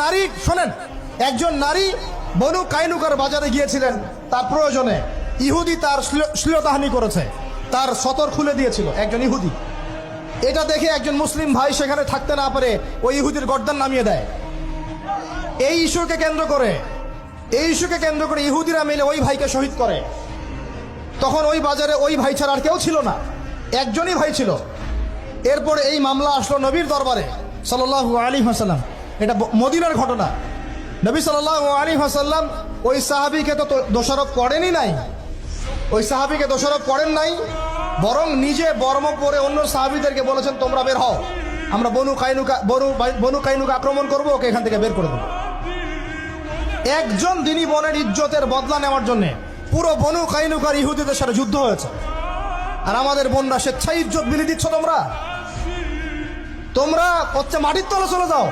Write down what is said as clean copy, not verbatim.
নারী শোনেন, একজন নারী বনু কাইনুকার বাজারে গিয়েছিলেন তার প্রয়োজনে। ইহুদি তার শ্লীলতাহানি করেছে, তার সতর খুলে দিয়েছিল একজন ইহুদি। এটা দেখে একজন মুসলিম ভাই সেখানে থাকতে না পারে ওই ইহুদির গর্দান নামিয়ে দেয়। এই ইস্যুকে কেন্দ্র করে ইহুদিরা মিলে ওই ভাইকে শহীদ করে। তখন ওই বাজারে ওই ভাই ছাড়া আর কেউ ছিল না, একজনই ভাই ছিল। এরপরে এই মামলা আসলো নবীর দরবারে সাল্লাল্লাহু আলাইহি ওয়াসাল্লাম। এটা মদিনার ঘটনা। নবী সাল্লাল্লাহু আলাইহি ওয়াসাল্লাম ওই সাহাবীকে তো দোষারোপ করেনই নাই, বরং নিজে বর্ম পরে অন্য সাহাবীদেরকে বলেছেন তোমরা বের হও, আমরা বনু কাইনুকা আক্রমণ করবো, ওকে এখান থেকে বের করে দেবো। একজন দিনী বোনের ইজ্জতের বদলা নেওয়ার জন্য পুরো বনু কাইনুকার ইহুদিদের সাথে যুদ্ধ হয়েছে। আর আমাদের বোনরা স্বেচ্ছায় ইজ্জত বিলি দিচ্ছ তোমরা হচ্ছে মাটির তলে চলে যাও।